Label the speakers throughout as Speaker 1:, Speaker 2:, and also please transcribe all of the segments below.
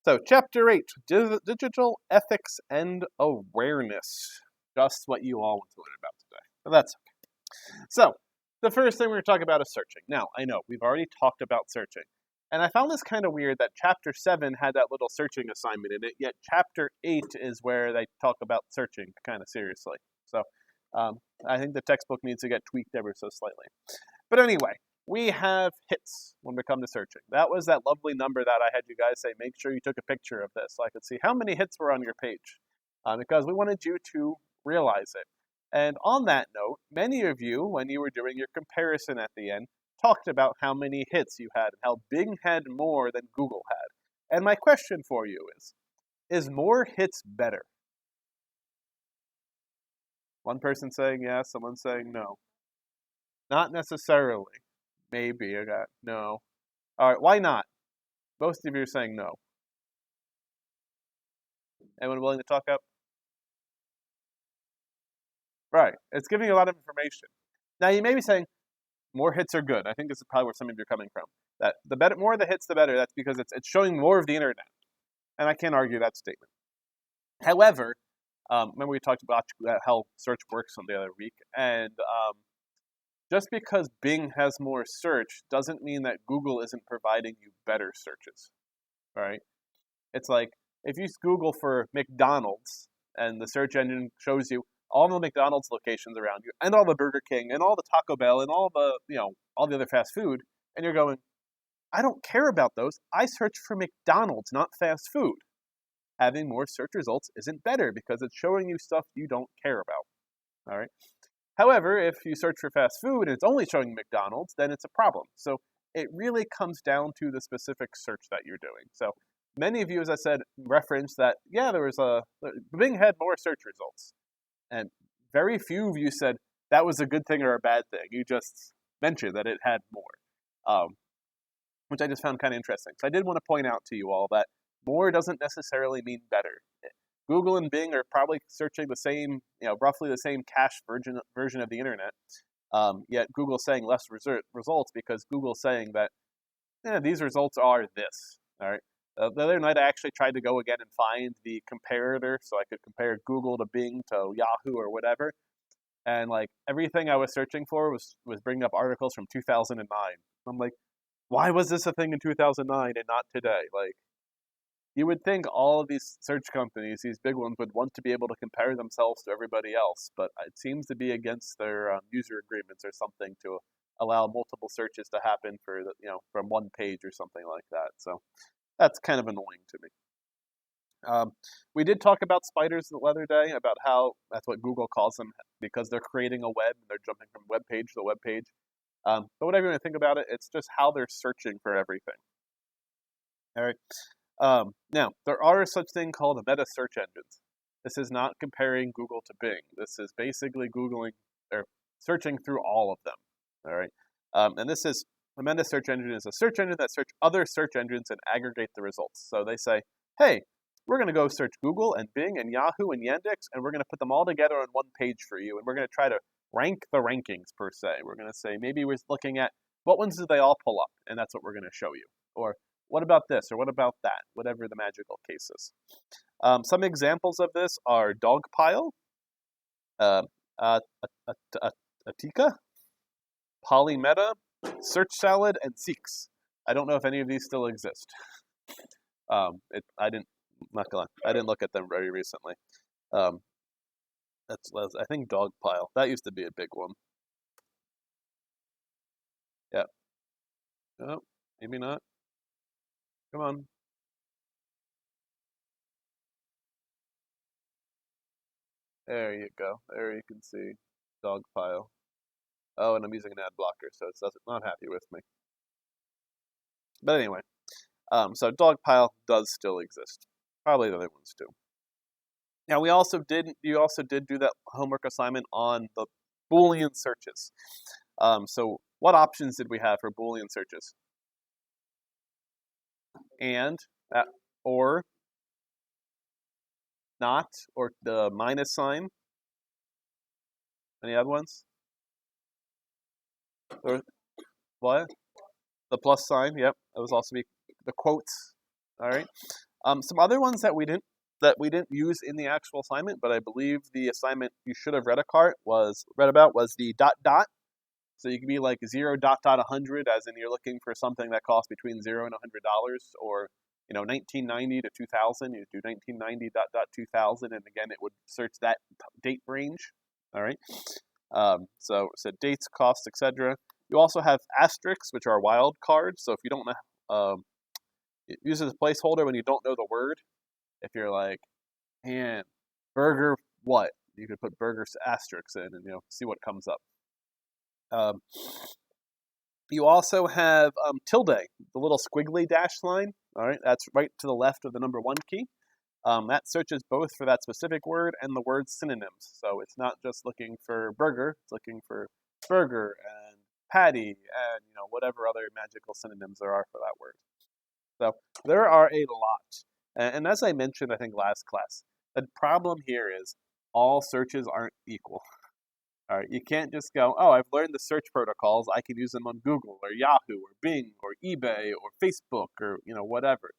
Speaker 1: So, Chapter 8, Digital Ethics and Awareness. Just what you all want to learn about today. But that's okay. So, the first thing we're going to talk about is searching. Now, I know, we've already talked about searching. And I found this kind of weird that Chapter 7 had that little searching assignment in it, yet Chapter 8 is where they talk about searching kind of seriously. So, I think the textbook needs to get tweaked ever so slightly. But anyway, we have hits when we come to searching. That was that lovely number that I had you guys say, make sure you took a picture of this so I could see how many hits were on your page, because we wanted you to realize it. And on that note, many of you, when you were doing your comparison at the end, talked about how many hits you had and how Bing had more than Google had. And my question for you is more hits better? One person saying yes, someone saying no. Not necessarily. Maybe. Okay. No. All right. Why not? Most of you are saying no. Anyone willing to talk up? Right. It's giving you a lot of information. Now you may be saying more hits are good. I think this is probably where some of you are coming from. That the better, more the hits, the better. That's because it's showing more of the internet, and I can't argue that statement. However, remember we talked about how search works on the other week, and just because Bing has more search doesn't mean that Google isn't providing you better searches. All right. It's like if you Google for McDonald's and the search engine shows you all the McDonald's locations around you and all the Burger King and all the Taco Bell and all the, all the other fast food, and you're going, I don't care about those. I search for McDonald's, not fast food. Having more search results isn't better because it's showing you stuff you don't care about. All right. However, if you search for fast food and it's only showing McDonald's, then it's a problem. So it really comes down to the specific search that you're doing. So many of you, as I said, referenced that, yeah, Bing had more search results. And very few of you said that was a good thing or a bad thing. You just mentioned that it had more, which I just found kind of interesting. So I did want to point out to you all that more doesn't necessarily mean better. Google and Bing are probably searching the same, roughly the same cached version of the internet. Yet Google's saying less results because Google's saying that these results are this. All right. The other night I actually tried to go again and find the comparator so I could compare Google to Bing to Yahoo or whatever. And like everything I was searching for was bringing up articles from 2009. I'm like, why was this a thing in 2009 and not today? Like, you would think all of these search companies, these big ones, would want to be able to compare themselves to everybody else, but it seems to be against their user agreements or something to allow multiple searches to happen for from one page or something like that. So that's kind of annoying to me. We did talk about spiders the other day, about how that's what Google calls them because they're creating a web and they're jumping from web page to web page. But whatever you want to think about it, it's just how they're searching for everything. All right. Now, there are such thing called meta search engines. This is not comparing Google to Bing. This is basically Googling or searching through all of them. All right. And this is a meta search engine is a search engine that search other search engines and aggregate the results. So they say, hey, we're going to go search Google and Bing and Yahoo and Yandex, and we're going to put them all together on one page for you. And we're going to try to rank the rankings per se. We're going to say maybe we're looking at what ones do they all pull up, and that's what we're going to show you. Or what about this, or what about that, whatever the magical case is. Some examples of this are Dogpile, Atika, Polymeta, Search Salad, and Seeks. I don't know if any of these still exist. I didn't look at them very recently. I think Dogpile. That used to be a big one. Yeah. Oh, maybe not. Come on. There you go. There you can see Dogpile. Oh, and I'm using an ad blocker, so it's not happy with me. But anyway, so Dogpile does still exist. Probably the other ones too. Now you also did do that homework assignment on the Boolean searches. So what options did we have for Boolean searches? And, or, not, or the minus sign. Any other ones? Or what? The plus sign, yep. That was also the quotes. All right. Some other ones that we didn't use in the actual assignment, but I believe the assignment you should have read about was the dot dot. So you can be like 0 dot 100, as in you're looking for something that costs between $0 and $100, or 1990 to 2000. You do 1990 dot dot 2000, and again it would search that date range. All right. So dates, costs, etc. You also have asterisks, which are wild cards. So if you don't know, it uses a placeholder when you don't know the word. If you're like, man, burger what? You could put burger asterisks in and see what comes up. Um, you also have tilde, the little squiggly dash line. All right, that's right to the left of the number 1 key. That searches both for that specific word and the word synonyms. So it's not just looking for burger; it's looking for burger and patty and whatever other magical synonyms there are for that word. So there are a lot. And as I mentioned, I think last class, the problem here is all searches aren't equal. All right, you can't just go, oh, I've learned the search protocols. I can use them on Google or Yahoo or Bing or eBay or Facebook or whatever.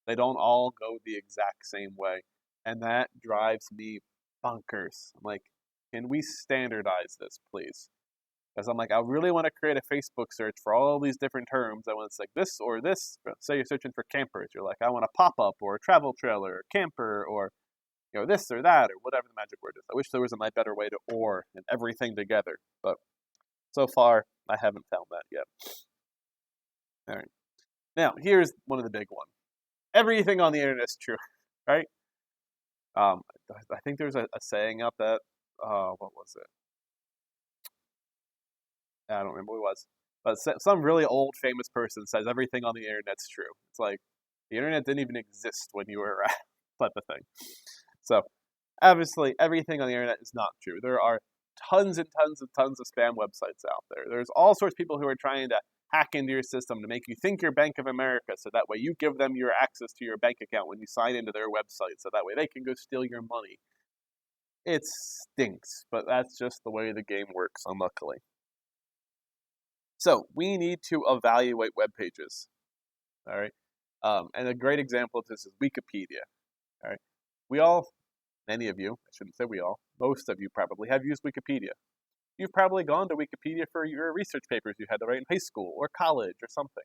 Speaker 1: They don't all go the exact same way, and that drives me bonkers. I'm like, can we standardize this, please? Because I'm like, I really want to create a Facebook search for all these different terms. I want it's like this or this. Say you're searching for campers. You're like, I want a pop-up or a travel trailer or camper or this or that or whatever the magic word is. I wish there was a better way to or and everything together. But so far, I haven't found that yet. All right. Now, here's one of the big ones. Everything on the internet is true, right? I think there's a saying up that, what was it? I don't remember what it was. But some really old famous person says everything on the internet's true. It's like, the internet didn't even exist when you were around, type of thing. So, obviously, everything on the internet is not true. There are tons and tons and tons of spam websites out there. There's all sorts of people who are trying to hack into your system to make you think you're Bank of America, so that way you give them your access to your bank account when you sign into their website, so that way they can go steal your money. It stinks, but that's just the way the game works, unluckily. So we need to evaluate web pages. All right. And a great example of this is Wikipedia. All right. Many of you, I shouldn't say we all, most of you probably have used Wikipedia. You've probably gone to Wikipedia for your research papers you had to write in high school or college or something.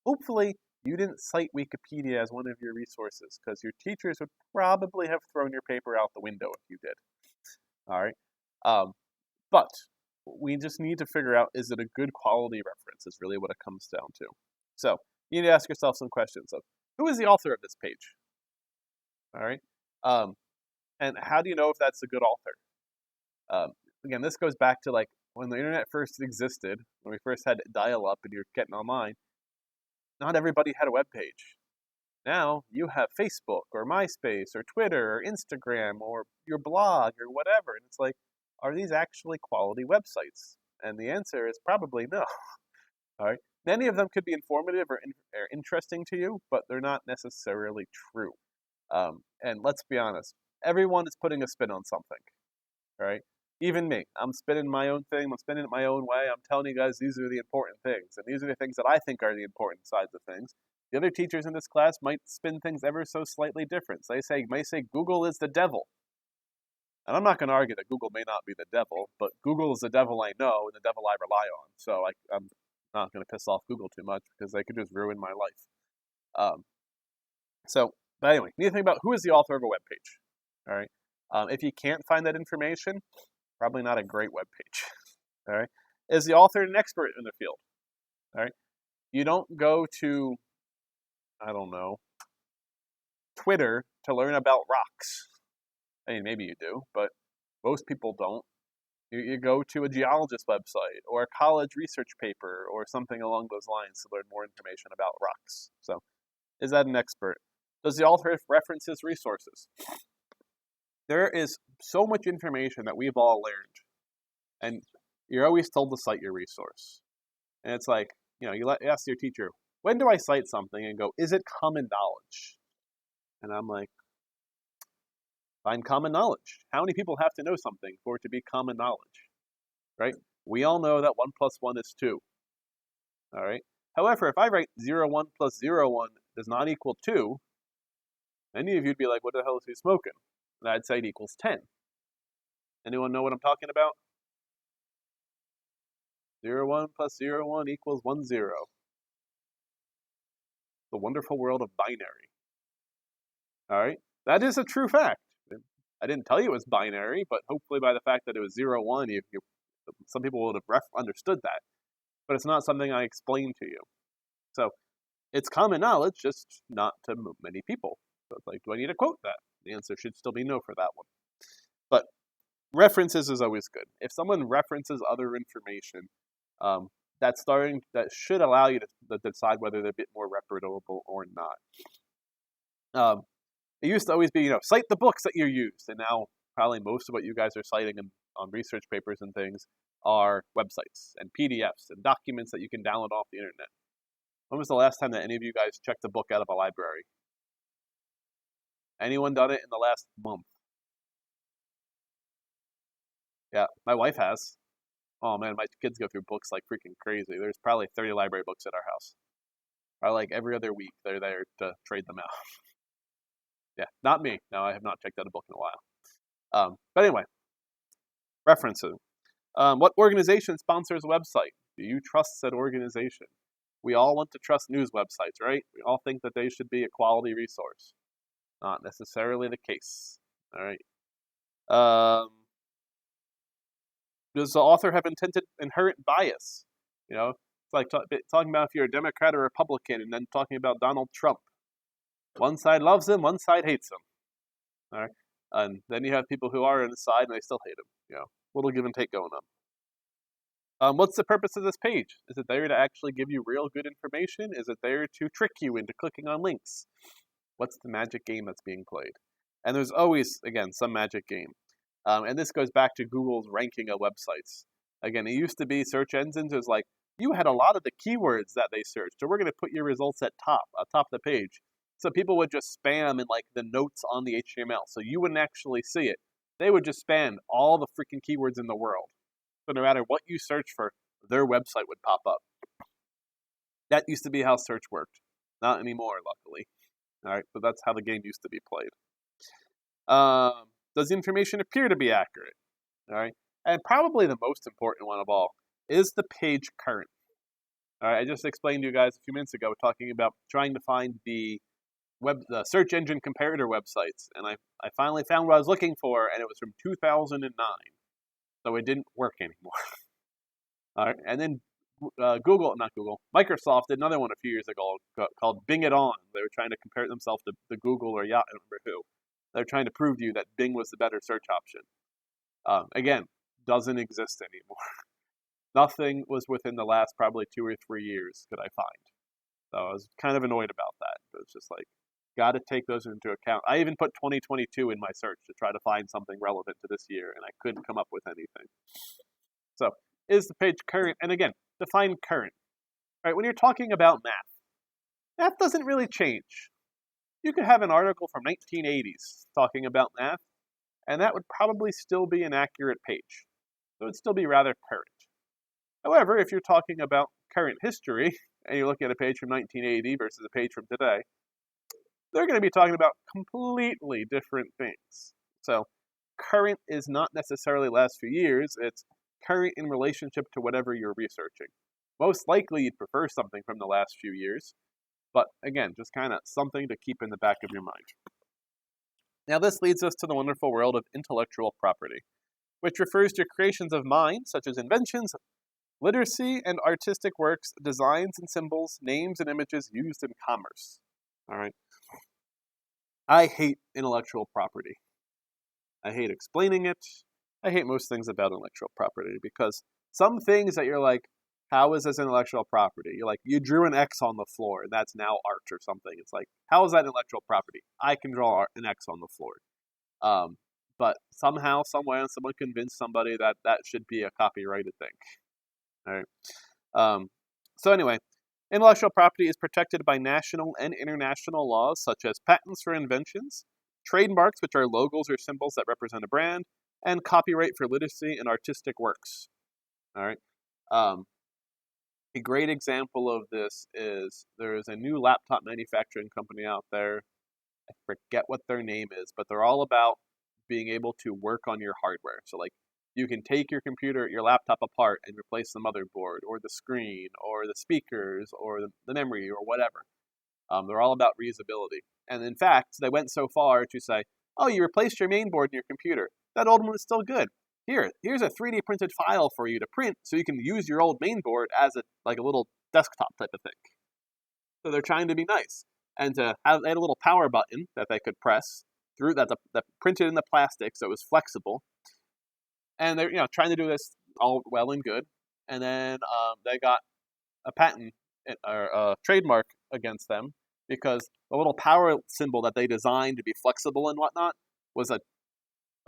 Speaker 1: Hopefully, you didn't cite Wikipedia as one of your resources, because your teachers would probably have thrown your paper out the window if you did. All right. But we just need to figure out, is it a good quality reference is really what it comes down to. So you need to ask yourself some questions of, who is the author of this page? All right. And how do you know if that's a good author? Again, this goes back to like when the internet first existed, when we first had dial-up and you're getting online, not everybody had a web page. Now you have Facebook or MySpace or Twitter or Instagram or your blog or whatever. And it's like, are these actually quality websites? And the answer is probably no. All right. Many of them could be informative or interesting to you, but they're not necessarily true. And let's be honest, everyone is putting a spin on something. All right. Even me. I'm spinning my own thing. I'm spinning it my own way. I'm telling you guys these are the important things. And these are the things that I think are the important sides of things. The other teachers in this class might spin things ever so slightly different. They may say Google is the devil. And I'm not going to argue that Google may not be the devil, but Google is the devil I know and the devil I rely on. So I'm not going to piss off Google too much, because they could just ruin my life. But anyway, you need to think about, who is the author of a web page. All right. If you can't find that information, probably not a great web page. All right. Is the author an expert in the field? All right. You don't go to, I don't know, Twitter to learn about rocks. I mean, maybe you do, but most people don't. You go to a geologist website or a college research paper or something along those lines to learn more information about rocks. So, is that an expert? Does the author reference his resources? There is so much information that we've all learned, and you're always told to cite your resource. And it's like, you ask your teacher, when do I cite something? And go, is it common knowledge? And I'm like, find common knowledge. How many people have to know something for it to be common knowledge? Right? We all know that 1 plus 1 is 2. All right. However, if I write 0, 1 plus 0, 1 does not equal 2, Many of you'd be like, what the hell is he smoking? And I'd say it equals 10. Anyone know what I'm talking about? 0, 1 plus 0, 1 equals 1, 0. The wonderful world of binary. All right? That is a true fact. I didn't tell you it was binary, but hopefully by the fact that it was 0, 1, some people would have understood that. But it's not something I explained to you. So it's common knowledge, just not to many people. So it's like, do I need to quote that? The answer should still be no for that one. But references is always good. If someone references other information, that should allow you to decide whether they're a bit more reputable or not. It used to always be, cite the books that you used, and now probably most of what you guys are citing on research papers and things are websites and PDFs and documents that you can download off the internet. When was the last time that any of you guys checked a book out of a library? Anyone done it in the last month? Yeah, my wife has. Oh man, my kids go through books like freaking crazy. There's probably 30 library books at our house. Probably like every other week they're there to trade them out. Yeah, not me. No, I have not checked out a book in a while. But anyway, references. What organization sponsors a website? Do you trust said organization? We all want to trust news websites, right? We all think that they should be a quality resource. Not necessarily the case. All right. Does the author have inherent bias? It's like talking about if you're a Democrat or Republican, and then talking about Donald Trump. One side loves him, one side hates him. All right, and then you have people who are on his side and they still hate him. Little give and take going on. What's the purpose of this page? Is it there to actually give you real good information? Is it there to trick you into clicking on links? What's the magic game that's being played? And there's always, again, some magic game. And this goes back to Google's ranking of websites. Again, it used to be search engines. It was like, you had a lot of the keywords that they searched, so we're going to put your results at top of the page. So people would just spam in like the notes on the HTML, so you wouldn't actually see it. They would just spam all the freaking keywords in the world. So no matter what you search for, their website would pop up. That used to be how search worked. Not anymore, luckily. All right, but that's how the game used to be played. Does the information appear to be accurate? All right, and probably the most important one of all, is the page current? All right, I just explained to you guys a few minutes ago talking about trying to find the search engine comparator websites, and I finally found what I was looking for, and it was from 2009, so it didn't work anymore. All right, and then Microsoft did another one a few years ago called Bing It On. They were trying to compare themselves to Google or Yahoo, I don't remember who. They're trying to prove to you that Bing was the better search option. Again, doesn't exist anymore. Nothing was within the last probably 2 or 3 years could I find. So I was kind of annoyed about that. But it's just like, got to take those into account. I even put 2022 in my search to try to find something relevant to this year, and I couldn't come up with anything. So, is the page current? And again, define current. All right, when you're talking about math doesn't really change. You could have an article from 1980s talking about math, and that would probably still be an accurate page. So it would still be rather current. However, if you're talking about current history, and you're looking at a page from 1980 versus a page from today, they're going to be talking about completely different things. So current is not necessarily last few years, it's current in relationship to whatever you're researching. Most likely you'd prefer something from the last few years, but again, just kind of something to keep in the back of your mind. Now this leads us to the wonderful world of intellectual property, which refers to creations of mind, such as inventions, literacy and artistic works, designs and symbols, names and images used in commerce. All right. I hate intellectual property. I hate explaining it. I hate most things about intellectual property because some things that you're like, how is this intellectual property? You're like, you drew an X on the floor and that's now art or something. It's like, how is that intellectual property? I can draw an X on the floor. But somehow, somewhere, someone convinced somebody that that should be a copyrighted thing. All right. So anyway, intellectual property is protected by national and international laws such as patents for inventions, trademarks, which are logos or symbols that represent a brand, and copyright for literacy and artistic works. All right. A great example of this is there is a new laptop manufacturing company out there. I forget what their name is, but they're all about being able to work on your hardware. So like you can take your computer, your laptop apart and replace the motherboard or the screen or the speakers or the memory or whatever. They're all about reusability. And in fact, they went so far to say, oh, you replaced your main board in your computer. That old one is still good. Here's a 3D printed file for you to print so you can use your old main board as a little desktop type of thing. So they're trying to be nice. And they had a little power button that they could press through that printed in the plastic so it was flexible. And they're trying to do this all well and good. And then they got a patent or a trademark against them because the little power symbol that they designed to be flexible and whatnot was a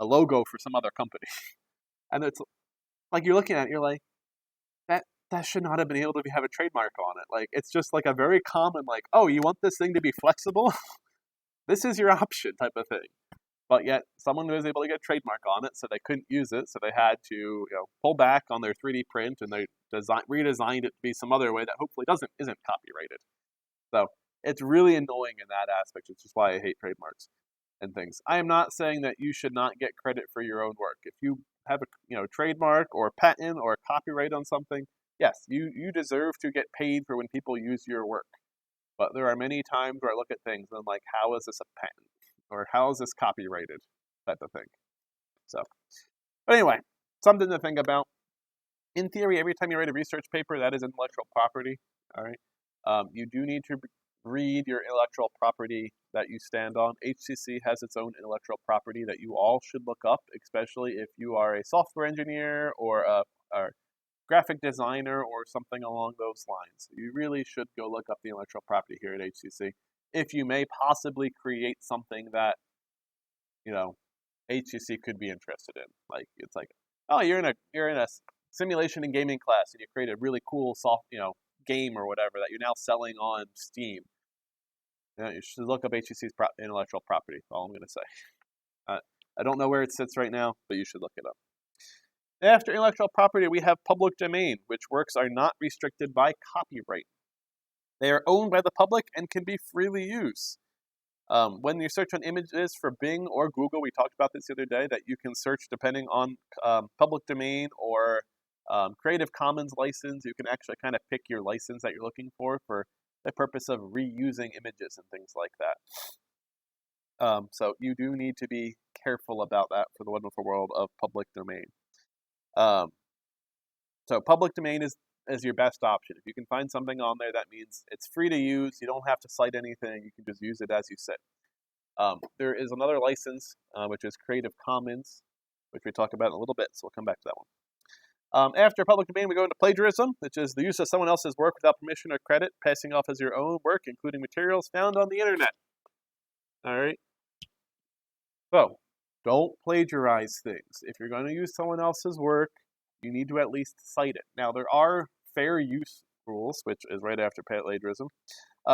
Speaker 1: logo for some other company. And it's like you're looking at it, you're like, that should not have been able to have a trademark on it. Like it's just like a very common like, oh, you want this thing to be flexible? This is your option type of thing. But yet someone was able to get a trademark on it, so they couldn't use it, so they had to pull back on their 3D print, and they redesigned it to be some other way that hopefully isn't copyrighted. So it's really annoying in that aspect, which is why I hate trademarks and things. I am not saying that you should not get credit for your own work. If you have a trademark or a patent or a copyright on something, yes, you deserve to get paid for when people use your work. But there are many times where I look at things and I'm like, how is this a patent? Or how is this copyrighted? Type of thing. So, but anyway, something to think about. In theory, every time you write a research paper, that is intellectual property. All right. You do need to read your intellectual property that you stand on. HCC has its own intellectual property that you all should look up, especially if you are a software engineer or a graphic designer or something along those lines. You really should go look up the intellectual property here at HCC if you may possibly create something that HCC could be interested in. Like it's like, oh, you're in a simulation and gaming class and you create a really cool game or whatever that you're now selling on Steam. You should look up HCC's intellectual property. That's all I'm going to say. I don't know where it sits right now, but you should look it up. After intellectual property, we have public domain, which works are not restricted by copyright. They are owned by the public and can be freely used. When you search on images for Bing or Google, we talked about this the other day, that you can search depending on public domain or Creative Commons license. You can actually kind of pick your license that you're looking for the purpose of reusing images and things like that. So you do need to be careful about that for the wonderful world of public domain. So public domain is your best option. If you can find something on there, that means it's free to use. You don't have to cite anything. You can just use it as you sit. There is another license, which is Creative Commons, which we talk about in a little bit, so we'll come back to that one. After public domain, we go into plagiarism, which is the use of someone else's work without permission or credit, passing off as your own work, including materials found on the internet. All right? So, don't plagiarize things. If you're going to use someone else's work, you need to at least cite it. Now, there are fair use rules, which is right after plagiarism,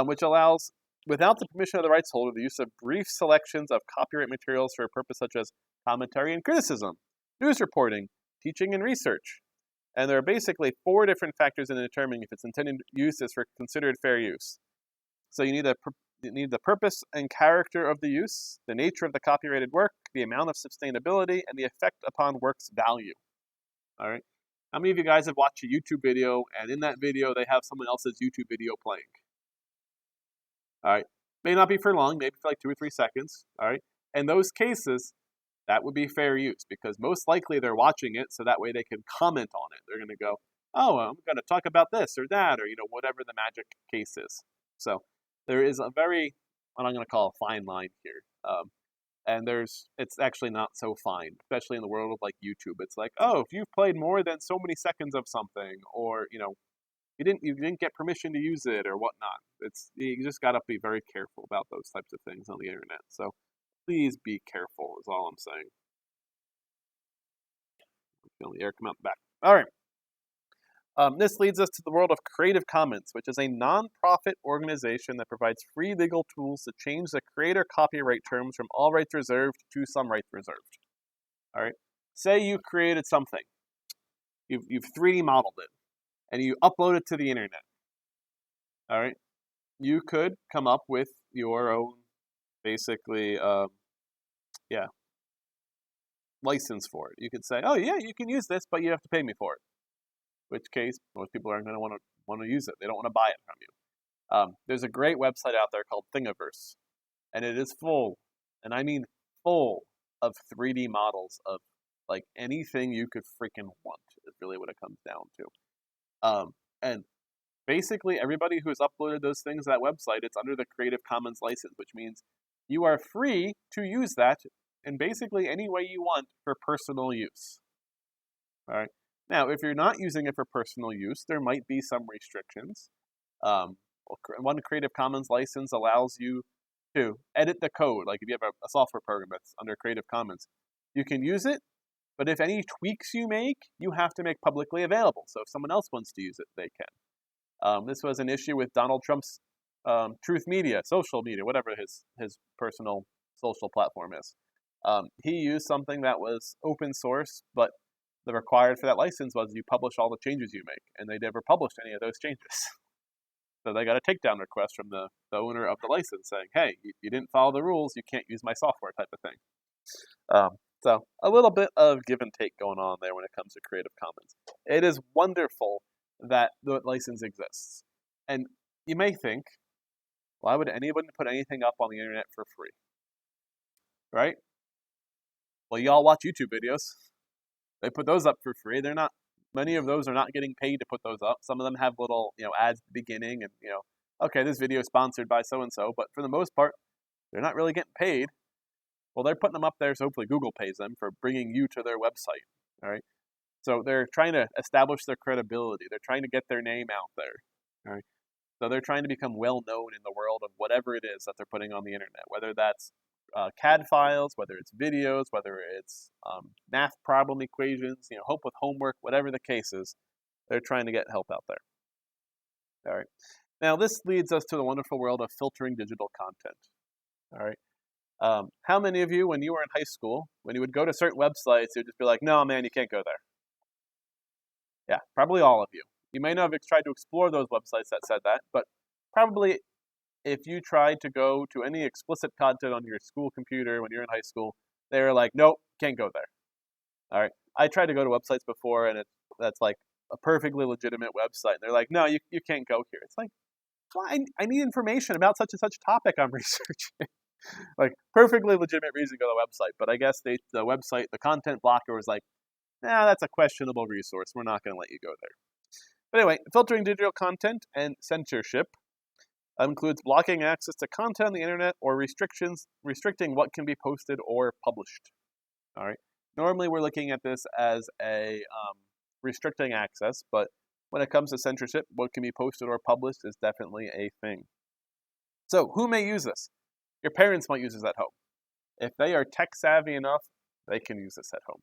Speaker 1: which allows, without the permission of the rights holder, the use of brief selections of copyright materials for a purpose such as commentary and criticism, news reporting, teaching and research. And there are basically 4 different factors in determining if its intended use is for considered fair use. So you need the purpose and character of the use, the nature of the copyrighted work, the amount of sustainability, and the effect upon work's value. All right. How many of you guys have watched a YouTube video, and in that video they have someone else's YouTube video playing? All right. May not be for long, maybe for like 2 or 3 seconds. All right. In those cases, that would be fair use because most likely they're watching it so that way they can comment on it. They're going to go, oh, I'm going to talk about this or that or, whatever the magic case is. So there is a very, what I'm going to call a fine line here. And it's actually not so fine, especially in the world of like YouTube. It's like, oh, if you've played more than so many seconds of something, or you didn't get permission to use it or whatnot. You just gotta be very careful about those types of things on the internet. So please be careful is all I'm saying. Feel the air come out the back. All right. This leads us to the world of Creative Commons, which is a non-profit organization that provides free legal tools to change the creator copyright terms from all rights reserved to some rights reserved. All right. Say you created something. You've 3D modeled it, and you upload it to the internet. All right. You could come up with your own basically, license for it. You could say, oh yeah, you can use this, but you have to pay me for it. In which case, most people aren't going to want to use it. They don't want to buy it from you. There's a great website out there called Thingiverse, and it is full, and I mean full, of 3D models of like anything you could freaking want. Is really what it comes down to. And basically, everybody who has uploaded those things to that website, it's under the Creative Commons license, which means you are free to use that in basically any way you want for personal use. All right. Now, if you're not using it for personal use, there might be some restrictions. One Creative Commons license allows you to edit the code. Like if you have a software program that's under Creative Commons, you can use it, but if any tweaks you make, you have to make publicly available. So if someone else wants to use it, they can. This was an issue with Donald Trump's Truth Media, social media, whatever his personal social platform is. He used something that was open source, but the required for that license was you publish all the changes you make, and they never published any of those changes. So they got a takedown request from the owner of the license saying, hey, you didn't follow the rules, you can't use my software type of thing. So a little bit of give and take going on there when it comes to Creative Commons. It is wonderful that the license exists. And you may think, why would anyone put anything up on the internet for free? Right? Well, y'all watch YouTube videos. They put those up for free. Many of those are not getting paid to put those up. Some of them have little, ads at the beginning and, okay, this video is sponsored by so-and-so, but for the most part, they're not really getting paid. Well, they're putting them up there, so hopefully Google pays them for bringing you to their website, all right? So they're trying to establish their credibility. They're trying to get their name out there, all right? So they're trying to become well-known in the world of whatever it is that they're putting on the internet, whether that's CAD files, whether it's videos, whether it's math problem equations, help with homework, whatever the case is, they're trying to get help out there. All right. Now, this leads us to the wonderful world of filtering digital content. All right. How many of you, when you were in high school, when you would go to certain websites, you'd just be like, no, man, you can't go there? Yeah, probably all of you. You may not have tried to explore those websites that said that, but probably if you tried to go to any explicit content on your school computer when you're in high school, they were like, nope, can't go there. All right. I tried to go to websites before, and that's like a perfectly legitimate website. They're like, no, you can't go here. It's like, well, I need information about such and such topic I'm researching. Like, perfectly legitimate reason to go to the website. But I guess the website, the content blocker was like, nah, that's a questionable resource. We're not going to let you go there. But anyway, filtering digital content and censorship includes blocking access to content on the internet or restricting what can be posted or published. All right. Normally, we're looking at this as a restricting access, but when it comes to censorship, what can be posted or published is definitely a thing. So, who may use this? Your parents might use this at home. If they are tech savvy enough, they can use this at home.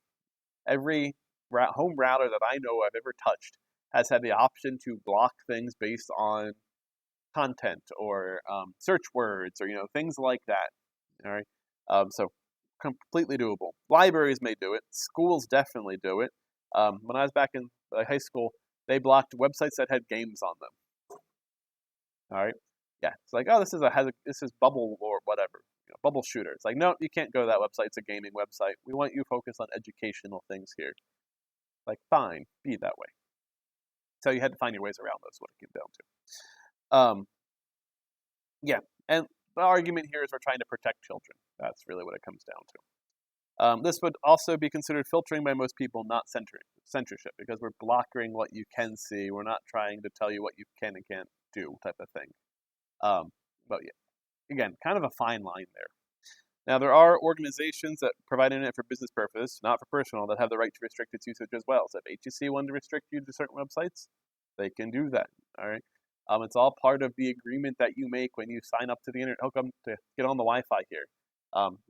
Speaker 1: Every home router that I know I've ever touched has had the option to block things based on content or search words or things like that. All right, so completely doable. Libraries may do it. Schools definitely do it. When I was back in high school, they blocked websites that had games on them. All right, yeah, it's like, oh, this is Bubble or whatever, Bubble Shooter. It's like, no, you can't go to that website. It's a gaming website. We want you focused on educational things here. Like, fine, be that way. So you had to find your ways around those. What it came down to. Yeah, and the argument here is we're trying to protect children. That's really what it comes down to. This would also be considered filtering by most people, not censorship, because we're blocking what you can see. We're not trying to tell you what you can and can't do, type of thing. But yeah, again, kind of a fine line there. Now, there are organizations that provide internet for business purpose, not for personal, that have the right to restrict its usage as well. So if HEC wanted to restrict you to certain websites, they can do that. All right. It's all part of the agreement that you make when you sign up to the internet, hook up to get on the Wi-Fi here.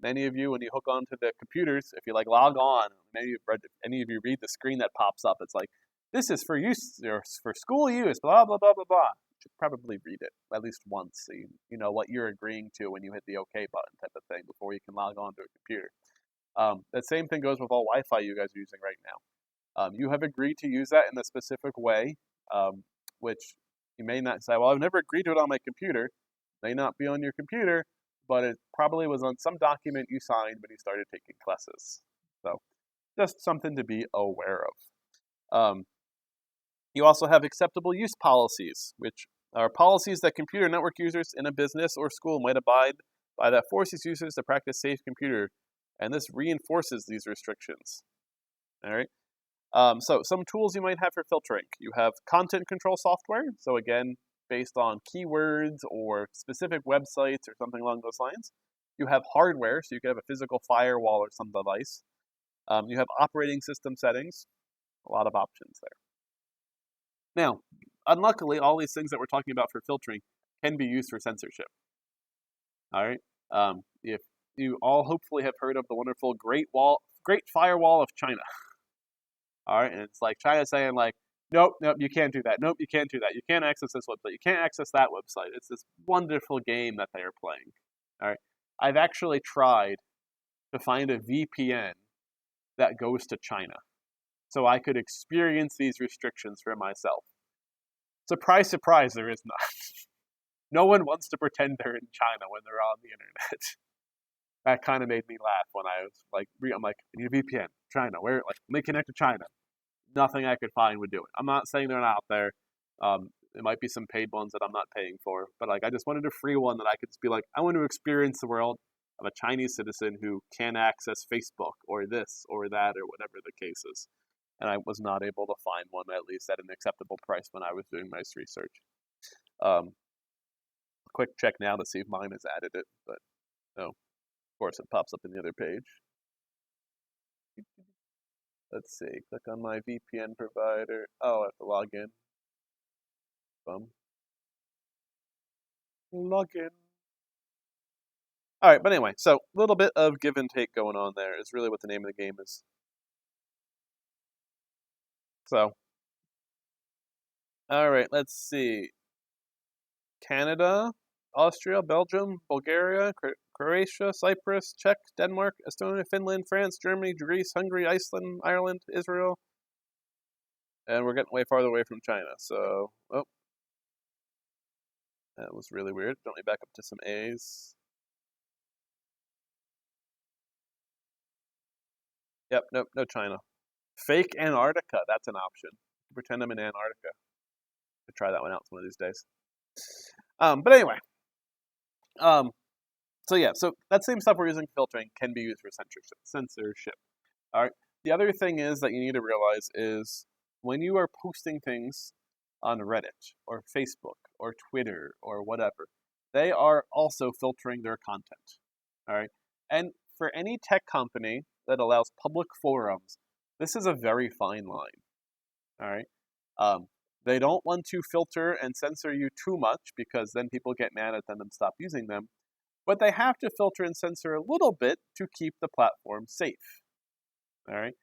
Speaker 1: Many of you, when you hook onto the computers, if you log on, any of you read the screen that pops up. It's like, this is for use or for school use, blah blah blah blah blah. You should probably read it at least once, so you know what you're agreeing to when you hit the OK button, type of thing, before you can log on to a computer. That same thing goes with all Wi-Fi you guys are using right now. You have agreed to use that in a specific way, which you may not say, well, I've never agreed to it on my computer. It may not be on your computer, but it probably was on some document you signed when you started taking classes. So just something to be aware of. You also have acceptable use policies, which are policies that computer network users in a business or school might abide by that forces users to practice safe computer, and this reinforces these restrictions. All right. So some tools you might have for filtering. You have content control software. So again, based on keywords or specific websites or something along those lines. You have hardware, so you can have a physical firewall or some device. You have operating system settings. A lot of options there. Now, unluckily, all these things that we're talking about for filtering can be used for censorship. All right. If you all hopefully have heard of the wonderful Great Firewall of China. All right, and it's like China saying like, nope, you can't do that. Nope, you can't do that. You can't access this website. You can't access that website. It's this wonderful game that they are playing. All right, I've actually tried to find a VPN that goes to China, so I could experience these restrictions for myself. Surprise, surprise, there is not. No one wants to pretend they're in China when they're on the internet. That kind of made me laugh when I was like, I'm like, I need a VPN, China. Where? Like, let me connect to China. Nothing I could find would do it. I'm not saying they're not out there. It might be some paid ones that I'm not paying for, but like I just wanted a free one that I could just be like, I want to experience the world of a Chinese citizen who can access Facebook or this or that or whatever the case is. And I was not able to find one at least at an acceptable price when I was doing my research. Quick check now to see if mine has added it, but no. Of course, it pops up in the other page. Let's see. Click on my VPN provider. Oh, I have to log in. Log in. All right, but anyway, so a little bit of give and take going on there is really what the name of the game is. So, all right, let's see. Canada, Austria, Belgium, Bulgaria, Croatia, Cyprus, Czech, Denmark, Estonia, Finland, France, Germany, Greece, Hungary, Iceland, Ireland, Israel. And we're getting way farther away from China, so, oh. That was really weird. Don't we back up to some A's? Yep, nope, no China. Fake Antarctica, that's an option. Pretend I'm in Antarctica. I'll try that one out one of these days. But anyway. So yeah, so that same stuff we're using for filtering can be used for censorship. All right. The other thing is that you need to realize is when you are posting things on Reddit or Facebook or Twitter or whatever, they are also filtering their content. All right. And for any tech company that allows public forums, this is a very fine line. All right. They don't want to filter and censor you too much because then people get mad at them and stop using them. But they have to filter and censor a little bit to keep the platform safe. All right.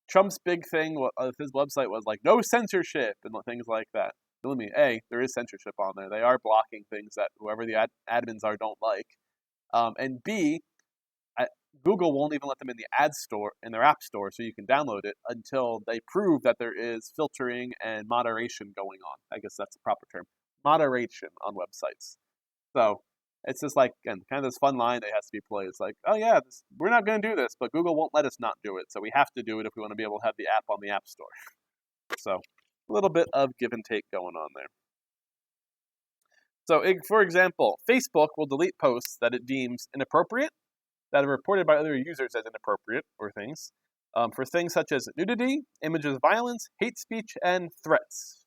Speaker 1: Trump's big thing of his website was like no censorship and things like that. Believe me, A, there is censorship on there. They are blocking things that whoever the admins are don't like. And B, Google won't even let them in the ad store, in their app store, so you can download it until they prove that there is filtering and moderation going on. I guess that's the proper term. Moderation on websites. So it's just like, again, kind of this fun line that has to be played. It's like, oh yeah, we're not going to do this, but Google won't let us not do it. So we have to do it if we want to be able to have the app on the App Store. So a little bit of give and take going on there. So for example, Facebook will delete posts that it deems inappropriate, that are reported by other users as inappropriate or things, for things such as nudity, images of violence, hate speech, and threats.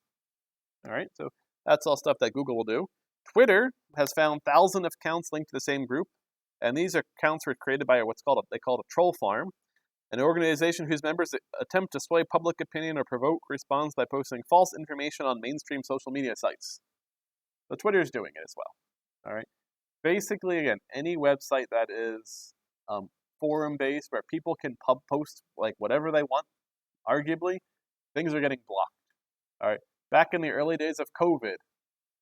Speaker 1: All right, so that's all stuff that Google will do. Twitter has found thousands of accounts linked to the same group, and these accounts were created by they call a troll farm, an organization whose members attempt to sway public opinion or provoke response by posting false information on mainstream social media sites. So Twitter is doing it as well. All right. Basically, again, any website that is forum-based where people can post like whatever they want, arguably, things are getting blocked. All right. Back in the early days of COVID,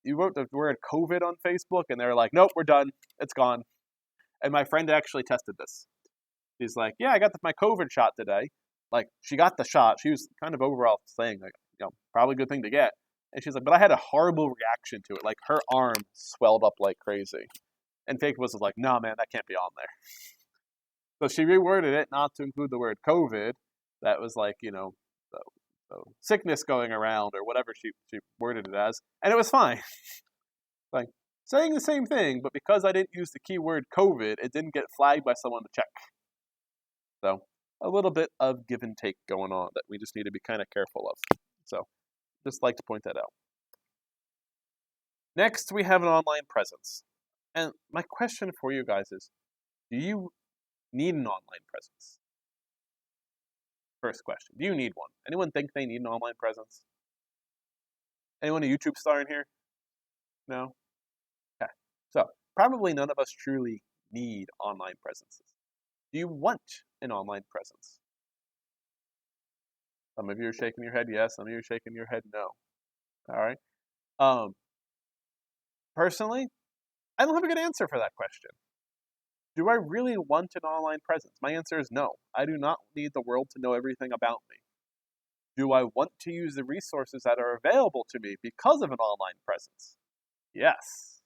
Speaker 1: you wrote the word COVID on Facebook, and they're like, nope, we're done. It's gone. And my friend actually tested this. She's like, yeah, I got my COVID shot today. Like, she got the shot. She was kind of overall saying, like, probably a good thing to get. And she's like, but I had a horrible reaction to it. Like, her arm swelled up like crazy. And Fake was like, "No, man, that can't be on there." So she reworded it not to include the word COVID. That was like, the sickness going around or whatever she worded it as, and it was fine. Like saying the same thing, but because I didn't use the keyword COVID, it didn't get flagged by someone to check. So a little bit of give and take going on that we just need to be kind of careful of. So just like to point that out. Next, we have an online presence. And my question for you guys is, do you need an online presence? First question, do you need one? Anyone think they need an online presence? Anyone a YouTube star in here? No? Okay. So probably none of us truly need online presences. Do you want an online presence? Some of you are shaking your head yes, some of you are shaking your head no. All right. Personally, I don't have a good answer for that question. Do I really want an online presence? My answer is no. I do not need the world to know everything about me. Do I want to use the resources that are available to me because of an online presence? Yes.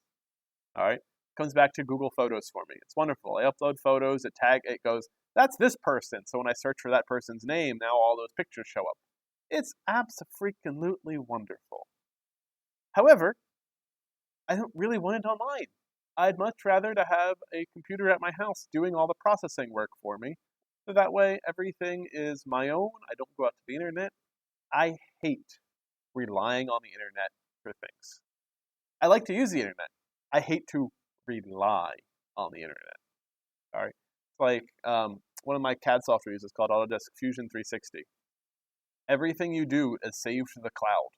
Speaker 1: All right. Comes back to Google Photos for me. It's wonderful. I upload photos, it goes, that's this person. So when I search for that person's name, now all those pictures show up. It's abso-freaking-lutely wonderful. However, I don't really want it online. I'd much rather to have a computer at my house doing all the processing work for me. So that way everything is my own. I don't go out to the internet. I hate relying on the internet for things. I like to use the internet. I hate to rely on the internet. All right. It's like one of my CAD software is called Autodesk Fusion 360. Everything you do is saved to the cloud.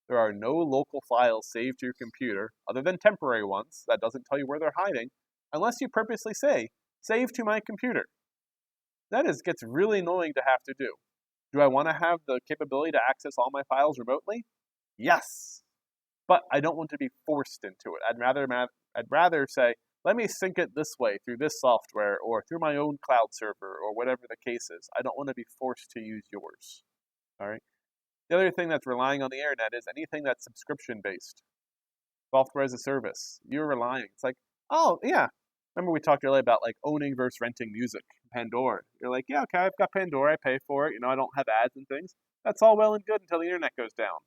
Speaker 1: There are no local files saved to your computer, other than temporary ones. That doesn't tell you where they're hiding, unless you purposely say, save to my computer. That gets really annoying to have to do. Do I want to have the capability to access all my files remotely? Yes. But I don't want to be forced into it. I'd rather say, let me sync it this way through this software or through my own cloud server or whatever the case is. I don't want to be forced to use yours. All right. The other thing that's relying on the internet is anything that's subscription based. Software as a service. You're relying. It's like, oh yeah. Remember we talked earlier about like owning versus renting music. Pandora. You're like, yeah, okay, I've got Pandora, I pay for it, I don't have ads and things. That's all well and good until the internet goes down.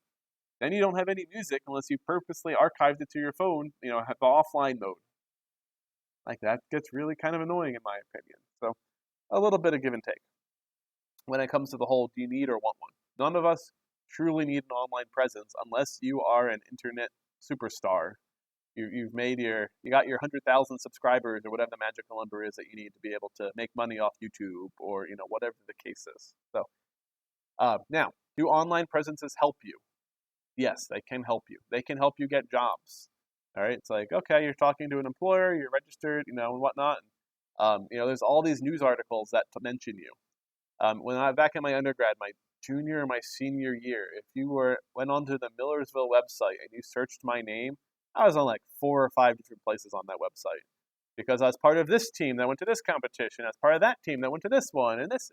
Speaker 1: Then you don't have any music unless you purposely archived it to your phone, have the offline mode. Like that gets really kind of annoying in my opinion. So a little bit of give and take. When it comes to the whole do you need or want one? None of us truly need an online presence unless you are an internet superstar. You got your 100,000 subscribers or whatever the magical number is that you need to be able to make money off YouTube or whatever the case is. So now, do online presences help you? Yes, they can help you. They can help you get jobs. All right, it's like okay, you're talking to an employer, you're registered, and whatnot. There's all these news articles that mention you. When I back in my undergrad, my junior or my senior year, if you went onto the Millersville website and you searched my name, I was on like 4 or 5 different places on that website because I was part of this team that went to this competition, I was part of that team that went to this one, and this,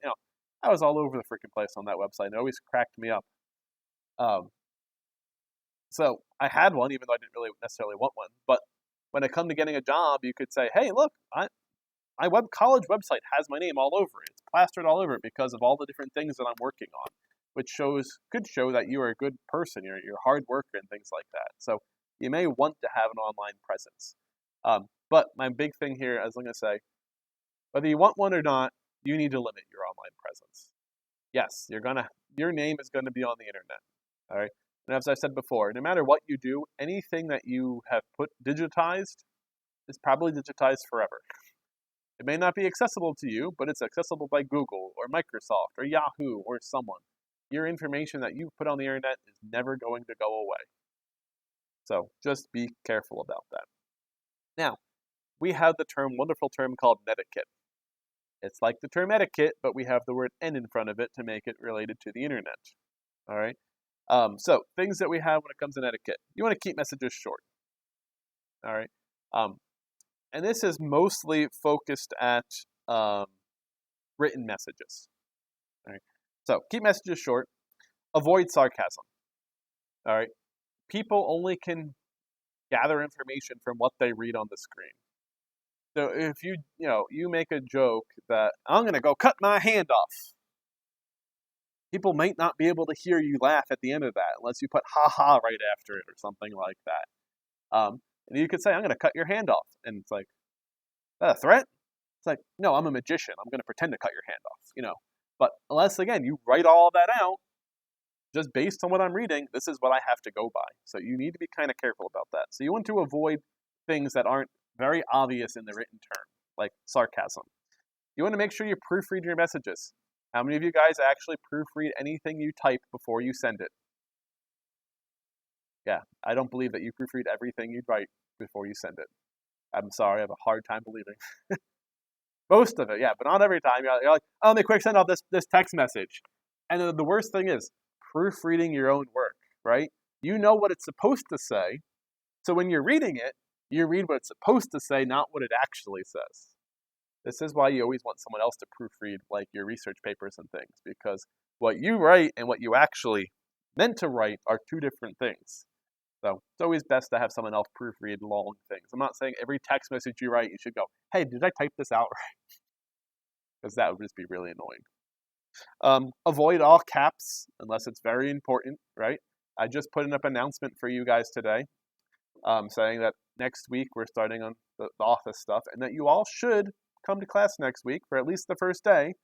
Speaker 1: I was all over the freaking place on that website. And it always cracked me up. So I had one, even though I didn't really necessarily want one. But when it come to getting a job, you could say, hey, look, my college website has my name all over it. It's plastered all over it because of all the different things that I'm working on, which could show that you are a good person, you're a hard worker and things like that. So you may want to have an online presence. But my big thing here, as I'm going to say, whether you want one or not, you need to limit your online presence. Yes, your name is going to be on the internet. All right. And as I said before, no matter what you do, anything that you have digitized is probably digitized forever. It may not be accessible to you, but it's accessible by Google or Microsoft or Yahoo or someone. Your information that you put on the internet is never going to go away. So just be careful about that. Now, we have the wonderful term called netiquette. It's like the term etiquette, but we have the word N in front of it to make it related to the internet. All right. So things that we have when it comes to etiquette. You want to keep messages short. All right. And this is mostly focused at written messages. All right. So keep messages short. Avoid sarcasm. All right. People only can gather information from what they read on the screen. So if you make a joke that I'm going to go cut my hand off, people might not be able to hear you laugh at the end of that unless you put ha ha right after it or something like that. And you could say, I'm going to cut your hand off. And it's like, is that a threat? It's like, no, I'm a magician. I'm going to pretend to cut your hand off. But unless, again, you write all that out, just based on what I'm reading, this is what I have to go by. So you need to be kind of careful about that. So you want to avoid things that aren't very obvious in the written term, like sarcasm. You want to make sure you proofread your messages. How many of you guys actually proofread anything you type before you send it? Yeah, I don't believe that you proofread everything you write before you send it. I'm sorry, I have a hard time believing. Most of it, yeah, but not every time. You're like, oh, let me quick send out this text message. And the worst thing is proofreading your own work, right? You know what it's supposed to say. So when you're reading it, you read what it's supposed to say, not what it actually says. This is why you always want someone else to proofread like your research papers and things, because what you write and what you actually meant to write are two different things. So it's always best to have someone else proofread long things. I'm not saying every text message you write, you should go, hey, did I type this out right? Because that would just be really annoying. Avoid all caps unless it's very important, right? I just put an announcement for you guys today saying that next week we're starting on the office stuff and that you all should come to class next week for at least the first day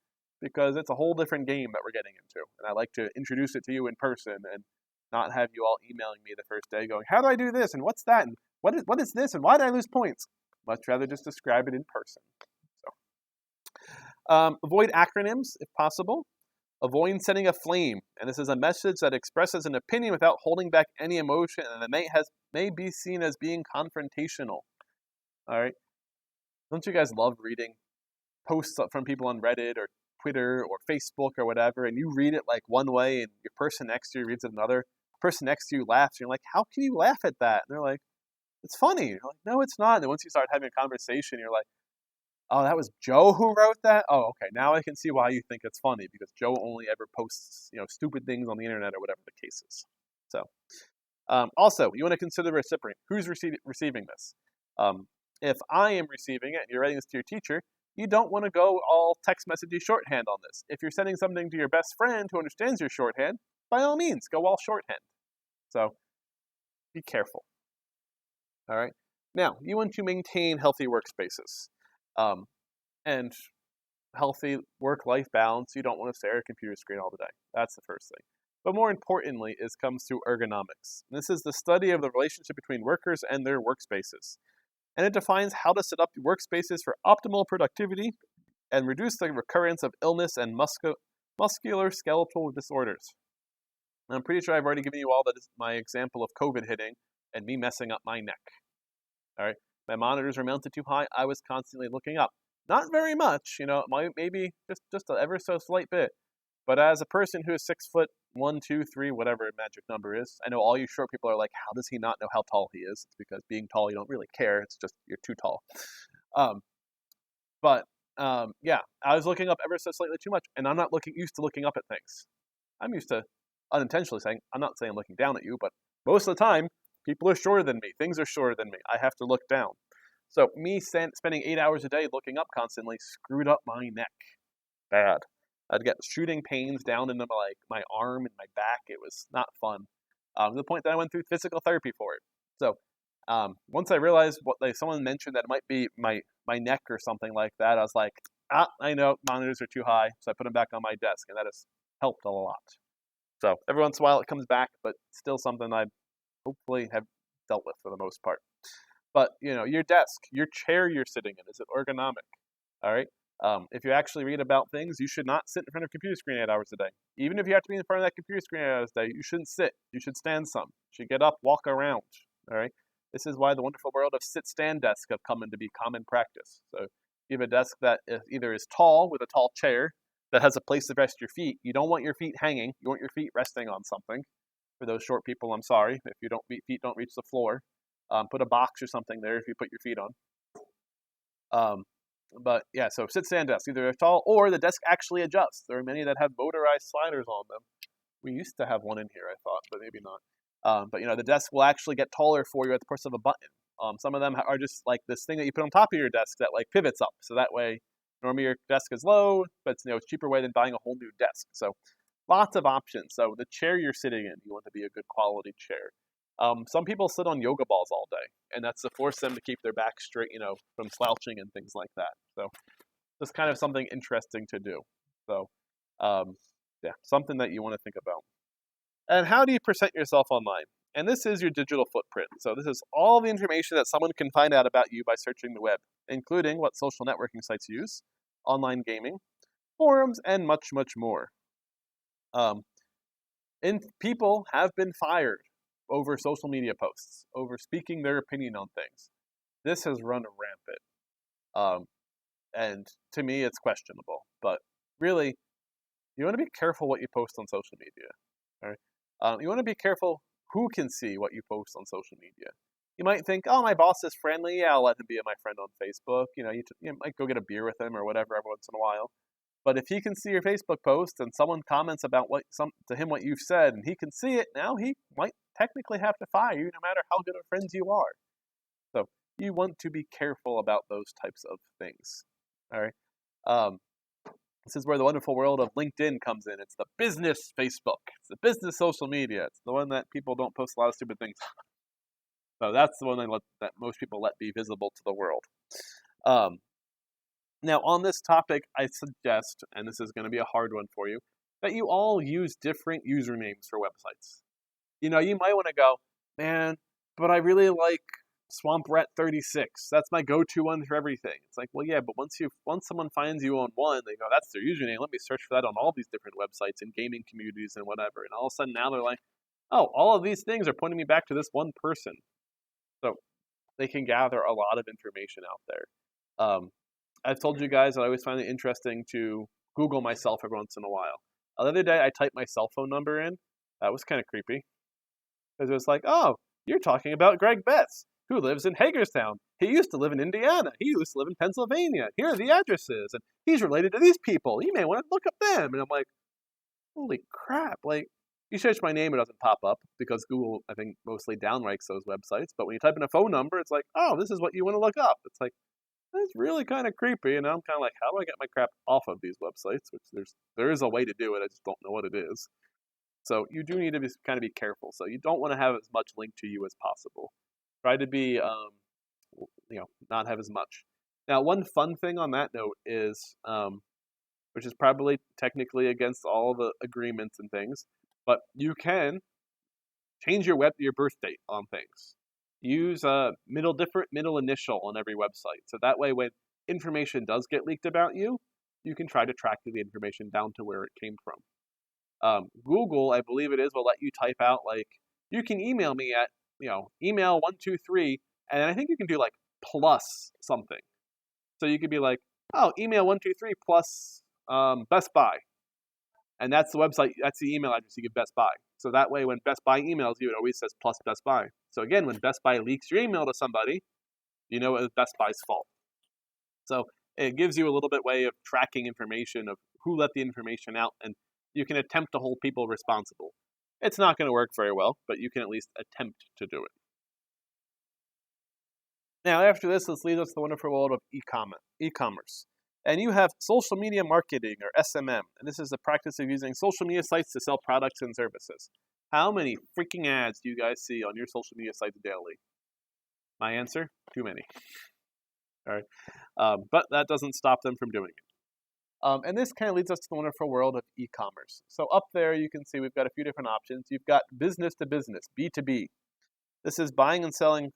Speaker 1: because it's a whole different game that we're getting into. And I like to introduce it to you in person and not have you all emailing me the first day going, how do I do this? And what's that? And what is this? And why did I lose points? Much rather just describe it in person. So, avoid acronyms if possible. Avoid sending a flame. And this is a message that expresses an opinion without holding back any emotion and that may be seen as being confrontational. All right. Don't you guys love reading posts from people on Reddit or Twitter or Facebook or whatever, and you read it like one way and your person next to you reads it another? The person next to you laughs, and you're like, how can you laugh at that? And they're like, it's funny. You're like, no, it's not. And then once you start having a conversation, you're like, oh, that was Joe who wrote that? Oh, okay. Now I can see why you think it's funny, because Joe only ever posts, stupid things on the internet or whatever the case is. So, also, you want to consider the recipient. Who's receiving this? If I am receiving it and you're writing this to your teacher, you don't want to go all text messagey shorthand on this. If you're sending something to your best friend who understands your shorthand, by all means, go all shorthand. So, be careful. All right. Now, you want to maintain healthy workspaces and healthy work-life balance. You don't want to stare at a computer screen all the day. That's the first thing. But more importantly, comes to ergonomics. This is the study of the relationship between workers and their workspaces. And it defines how to set up workspaces for optimal productivity and reduce the recurrence of illness and musculoskeletal disorders. And I'm pretty sure I've already given you all my example of COVID hitting and me messing up my neck. All right, my monitors are mounted too high. I was constantly looking up. Not very much, maybe just an ever so slight bit. But as a person who is 6'1", 2, 3, whatever magic number is, I know all you short people are like, how does he not know how tall he is? It's because being tall, you don't really care. It's just you're too tall. Yeah, I was looking up ever so slightly too much, and I'm not used to looking up at things. I'm used to unintentionally saying, I'm not saying I'm looking down at you, but most of the time, people are shorter than me. Things are shorter than me. I have to look down. So me spending 8 hours a day looking up constantly screwed up my neck. Bad. I'd get shooting pains down into my arm and my back. It was not fun. To the point that I went through physical therapy for it. So once I realized someone mentioned that it might be my neck or something like that, I was like, I know monitors are too high, so I put them back on my desk, and that has helped a lot. So every once in a while it comes back, but still something I hopefully have dealt with for the most part. But your desk, your chair you're sitting in, is it ergonomic? All right. If you actually read about things, you should not sit in front of a computer screen 8 hours a day. Even if you have to be in front of that computer screen 8 hours a day, you shouldn't sit. You should stand some. You should get up, walk around. All right. This is why the wonderful world of sit-stand desks have come into be common practice. So you have a desk that either is tall with a tall chair that has a place to rest your feet. You don't want your feet hanging. You want your feet resting on something. For those short people, I'm sorry if your feet don't reach the floor. Put a box or something there if you put your feet on. But yeah, so sit-stand desks, either they're tall or the desk actually adjusts. There are many that have motorized sliders on them. We used to have one in here, I thought, but maybe not. But the desk will actually get taller for you at the push of a button. Some of them are just like this thing that you put on top of your desk that like pivots up. So that way, normally your desk is low, but it's a cheaper way than buying a whole new desk. So lots of options. So the chair you're sitting in, you want to be a good quality chair. Some people sit on yoga balls all day, and that's to force them to keep their back straight, from slouching and things like that. So just kind of something interesting to do. So, yeah, something that you want to think about. And how do you present yourself online? And this is your digital footprint. So this is all the information that someone can find out about you by searching the web, including what social networking sites use, online gaming, forums, and much, much more. Um, and people have been fired over social media posts, over speaking their opinion on things. This has run rampant. And to me, it's questionable. But really, you want to be careful what you post on social media. All right? You want to be careful who can see what you post on social media. You might think, oh, my boss is friendly. Yeah, I'll let him be my friend on Facebook. You might go get a beer with him or whatever every once in a while. But if he can see your Facebook post and someone comments about what you've said, and he can see it, now he might technically have to fire you no matter how good of friends you are. So you want to be careful about those types of things. All right. This is where the wonderful world of LinkedIn comes in. It's the business Facebook. It's the business social media. It's the one that people don't post a lot of stupid things. So that's the one that most people let be visible to the world. Now, on this topic, I suggest, and this is going to be a hard one for you, that you all use different usernames for websites. You might want to go, man, but I really like SwampRat36. That's my go-to one for everything. It's like, well, yeah, but once someone finds you on one, they go, that's their username. Let me search for that on all these different websites and gaming communities and whatever. And all of a sudden now they're like, oh, all of these things are pointing me back to this one person. So they can gather a lot of information out there. I've told you guys that I always find it interesting to Google myself every once in a while. The other day I typed my cell phone number in. That was kind of creepy. Because it was like, oh, you're talking about Greg Betts, who lives in Hagerstown. He used to live in Indiana. He used to live in Pennsylvania. Here are the addresses. And he's related to these people. You may want to look up them. And I'm like, holy crap. Like, you search my name, it doesn't pop up because Google, I think, mostly downranks those websites. But when you type in a phone number, it's like, oh, this is what you want to look up. It's like, that's really kind of creepy. And I'm kind of like, how do I get my crap off of these websites? Which there is a way to do it. I just don't know what it is. So you do need to kind of be careful. So you don't want to have as much linked to you as possible. Try to be, not have as much. Now, one fun thing on that note is, which is probably technically against all the agreements and things, but you can change your birth date on things. Use a different middle initial on every website. So that way, when information does get leaked about you, you can try to track the information down to where it came from. Google, I believe it is, will let you type out you can email me at email 123, and I think you can do plus something. So you could be like, oh, email 123 plus Best Buy, and that's the website. That's the email address you give Best Buy. So that way, when Best Buy emails you, it always says plus Best Buy. So again, when Best Buy leaks your email to somebody, you know it was Best Buy's fault. So it gives you a little bit way of tracking information of who let the information out, and you can attempt to hold people responsible. It's not going to work very well, but you can at least attempt to do it. Now, after this, let's lead us to the wonderful world of e-commerce. And you have social media marketing, or SMM, and this is the practice of using social media sites to sell products and services. How many freaking ads do you guys see on your social media sites daily? My answer? Too many. All right. But that doesn't stop them from doing it. And this kind of leads us to the wonderful world of e-commerce. So up there, you can see we've got a few different options. You've got business to business, B2B. This is buying and selling.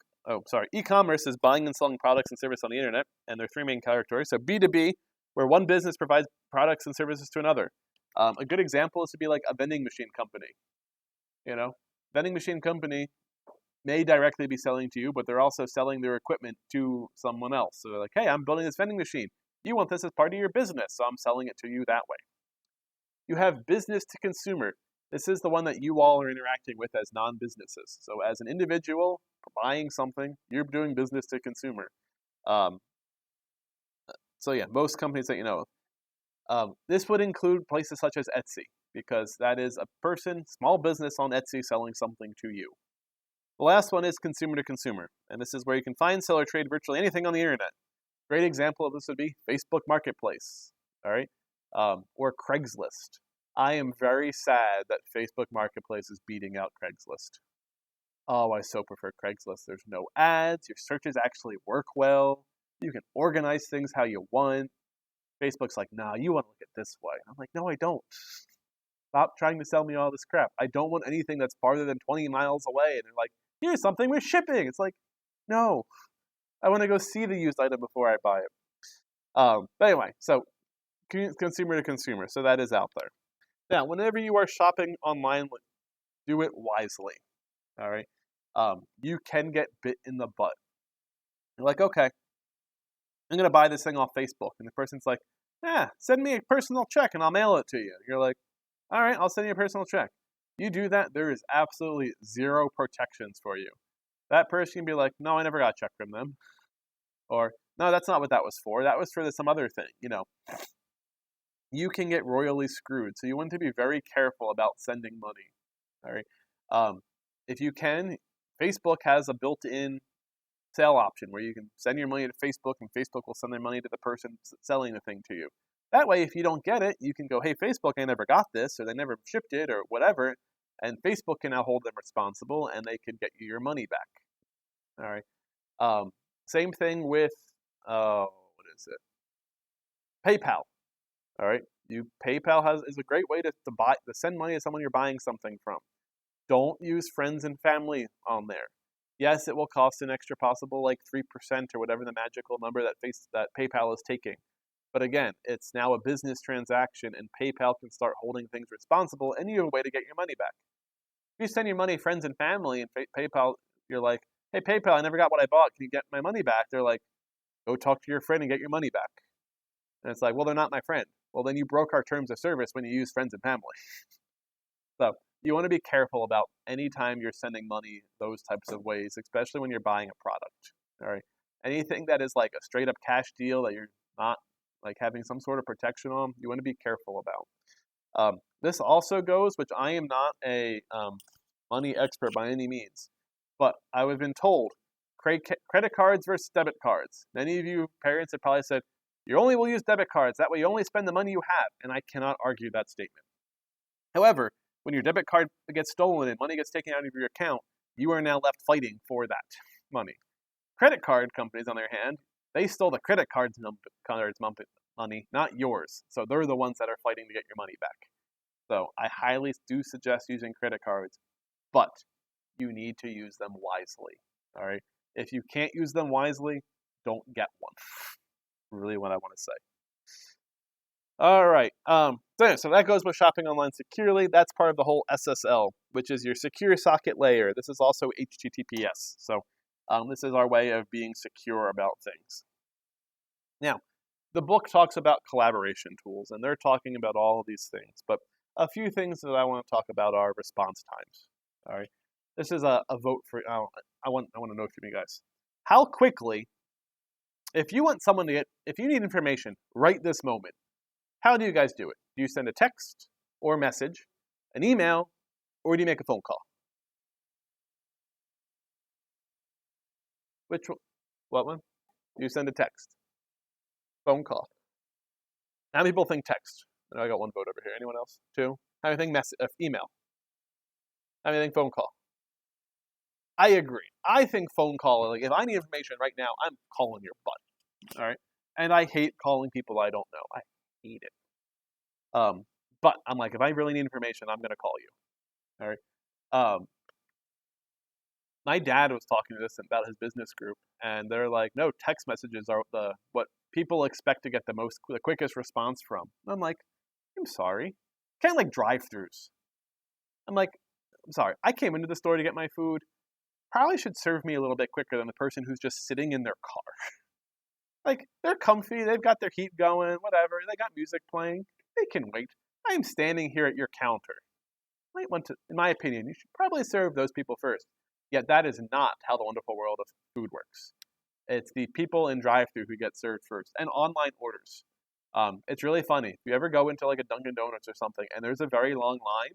Speaker 1: E-commerce is buying and selling products and services on the internet, and there are three main categories. So B2B, where one business provides products and services to another. A good example is to be like a vending machine company. Vending machine company may directly be selling to you, but they're also selling their equipment to someone else. So they're like, hey, I'm building this vending machine. You want this as part of your business, so I'm selling it to you that way. You have business to consumer. This is the one that you all are interacting with as non-businesses. So as an individual buying something, you're doing business to consumer. Most companies that you know of. This would include places such as Etsy, because that is a small business on Etsy selling something to you. The last one is consumer to consumer, and this is where you can find, sell, or trade virtually anything on the internet. Great example of this would be Facebook Marketplace, all right, or Craigslist. I am very sad that Facebook Marketplace is beating out Craigslist. Oh, I so prefer Craigslist. There's no ads. Your searches actually work well. You can organize things how you want. Facebook's like, nah, you want to look at this way. I'm like, no, I don't. Stop trying to sell me all this crap. I don't want anything that's farther than 20 miles away. And they're like, here's something with shipping. It's like, no, I want to go see the used item before I buy it. But anyway, so consumer to consumer. So that is out there. Now, whenever you are shopping online, do it wisely. All right. You can get bit in the butt. You're like, okay, I'm going to buy this thing off Facebook. And the person's like, send me a personal check and I'll mail it to you. You're like, all right, I'll send you a personal check. You do that, there is absolutely zero protections for you. That person can be like, no, I never got a check from them. Or, no, that's not what that was for. That was for some other thing. You can get royally screwed. So you want to be very careful about sending money. All right. If you can, Facebook has a built-in sale option where you can send your money to Facebook and Facebook will send their money to the person selling the thing to you. That way, if you don't get it, you can go, hey, Facebook, I never got this, or they never shipped it, or whatever, and Facebook can now hold them responsible, and they can get you your money back. All right. Same thing with, what is it? PayPal. All right. PayPal is a great way to send money to someone you're buying something from. Don't use friends and family on there. Yes, it will cost an extra possible like 3% or whatever the magical number that PayPal is taking. But again, it's now a business transaction, and PayPal can start holding things responsible, and you have a way to get your money back. If you send your money to friends and family, and PayPal, you're like, hey, PayPal, I never got what I bought. Can you get my money back? They're like, go talk to your friend and get your money back. And it's like, well, they're not my friend. Well, then you broke our terms of service when you use friends and family. So you want to be careful about any time you're sending money those types of ways, especially when you're buying a product. All right. Anything that is like a straight up cash deal that you're not like having some sort of protection on, you want to be careful about. This also goes, which I am not a money expert by any means, but I have been told credit cards versus debit cards. Many of you parents have probably said, you only will use debit cards. That way you only spend the money you have. And I cannot argue that statement. However, when your debit card gets stolen and money gets taken out of your account, you are now left fighting for that money. Credit card companies, on their hand, they stole the credit card's money, not yours. So they're the ones that are fighting to get your money back. So I highly do suggest using credit cards, but you need to use them wisely. All right. If you can't use them wisely, don't get one. Really what I want to say. All right. So that goes with shopping online securely. That's part of the whole SSL, which is your secure socket layer. This is also HTTPS. So this is our way of being secure about things. Now, the book talks about collaboration tools, and they're talking about all of these things. But a few things that I want to talk about are response times. All right. This is a vote for. I want to know from you guys. How quickly, if you need information right this moment, how do you guys do it? Do you send a text or a message, an email, or do you make a phone call? Which one? What one? Do you send a text? Phone call. How many people think text? I got one vote over here. Anyone else? Two? How many think email? How many think phone call? I agree. I think phone call, like if I need information right now, I'm calling your butt. All right? And I hate calling people I don't know. I hate it. But I'm like, if I really need information, I'm going to call you. All right. My dad was talking to this about his business group, and they're like, no, text messages are what people expect to get the quickest response from. And I'm like, I'm sorry. Kind of like drive-throughs. I'm like, I'm sorry. I came into the store to get my food. Probably should serve me a little bit quicker than the person who's just sitting in their car. Like, they're comfy. They've got their heat going, whatever. They got music playing. They can wait. I am standing here at your counter. Might want to, in my opinion, you should probably serve those people first. Yet that is not how the wonderful world of food works. It's the people in drive-thru who get served first, and online orders. It's really funny. If you ever go into like a Dunkin' Donuts or something, and there's a very long line,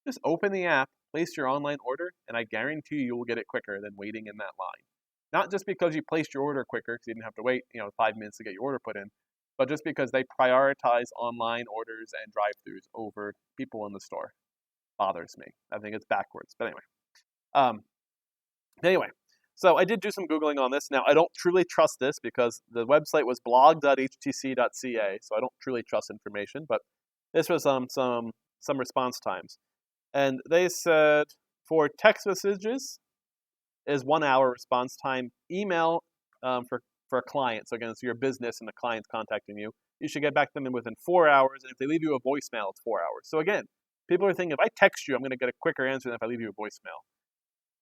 Speaker 1: just open the app, place your online order, and I guarantee you will get it quicker than waiting in that line. Not just because you placed your order quicker because you didn't have to wait, 5 minutes to get your order put in, but just because they prioritize online orders and drive-thrus over people in the store. Bothers me. I think it's backwards. But anyway, so I did do some Googling on this. Now, I don't truly trust this because the website was blog.htc.ca, so I don't truly trust information, but this was some response times. And they said for text messages is 1 hour response time. Email for a client, so again, it's your business and the client's contacting you, you should get back to them within 4 hours. And if they leave you a voicemail, it's 4 hours. So again, people are thinking if I text you, I'm going to get a quicker answer than if I leave you a voicemail.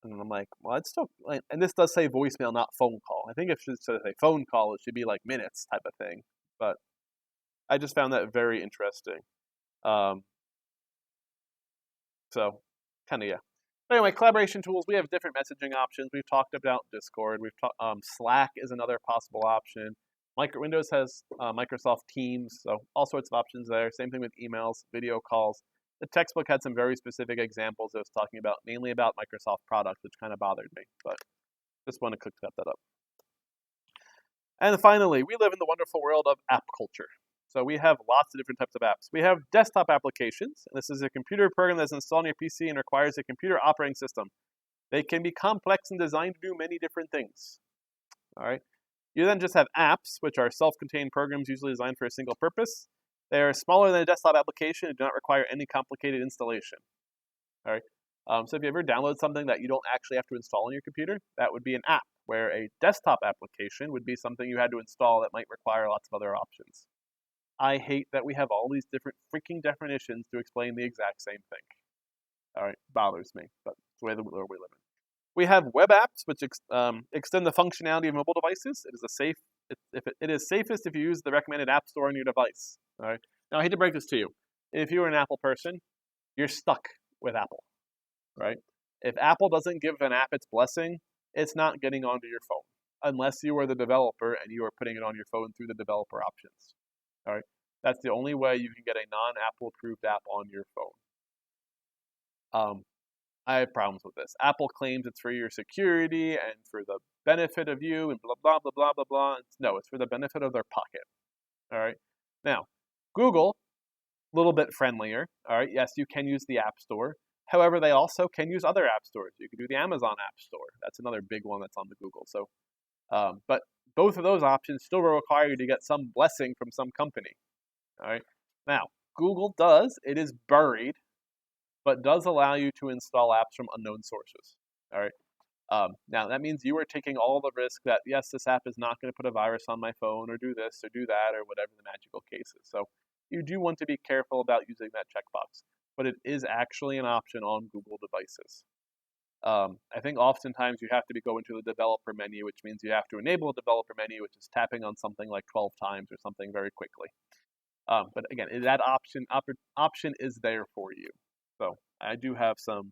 Speaker 1: And I'm like, well, it's still, and this does say voicemail, not phone call. I think if it should say phone call, it should be like minutes type of thing. But I just found that very interesting. So, kind of, yeah. Anyway, collaboration tools, we have different messaging options. We've talked about Discord. Slack is another possible option. Windows has Microsoft Teams, so all sorts of options there. Same thing with emails, video calls. The textbook had some very specific examples it was talking about, mainly about Microsoft products, which kind of bothered me, but just want to quick set that up. And finally, we live in the wonderful world of app culture. So we have lots of different types of apps. We have desktop applications, and this is a computer program that's installed on your PC and requires a computer operating system. They can be complex and designed to do many different things. All right. You then just have apps, which are self-contained programs usually designed for a single purpose. They are smaller than a desktop application and do not require any complicated installation. All right. So if you ever download something that you don't actually have to install on your computer, that would be an app, where a desktop application would be something you had to install that might require lots of other options. I hate that we have all these different freaking definitions to explain the exact same thing. All right, bothers me, but it's the way the world we live in. We have web apps, which extend the functionality of mobile devices. It is safest if you use the recommended app store on your device. All right. Now, I hate to break this to you. If you are an Apple person, you're stuck with Apple, right? If Apple doesn't give an app its blessing, it's not getting onto your phone, unless you are the developer and you are putting it on your phone through the developer options. All right. That's the only way you can get a non-Apple approved app on your phone. I have problems with this. Apple claims it's for your security and for the benefit of you and blah, blah, blah, blah, blah, blah. No, it's for the benefit of their pocket. All right. Now, Google, a little bit friendlier. All right. Yes, you can use the App Store. However, they also can use other app stores. You can do the Amazon App Store. That's another big one that's on the Google. So, but both of those options still require you to get some blessing from some company. All right. Now, Google it is buried, but does allow you to install apps from unknown sources. All right. Now, that means you are taking all the risk that, yes, this app is not going to put a virus on my phone or do this or do that or whatever the magical case is. So you do want to be careful about using that checkbox, but it is actually an option on Google devices. I think oftentimes you have to go into the developer menu, which means you have to enable a developer menu, which is tapping on something like 12 times or something very quickly. But again, that option is there for you. So I do have some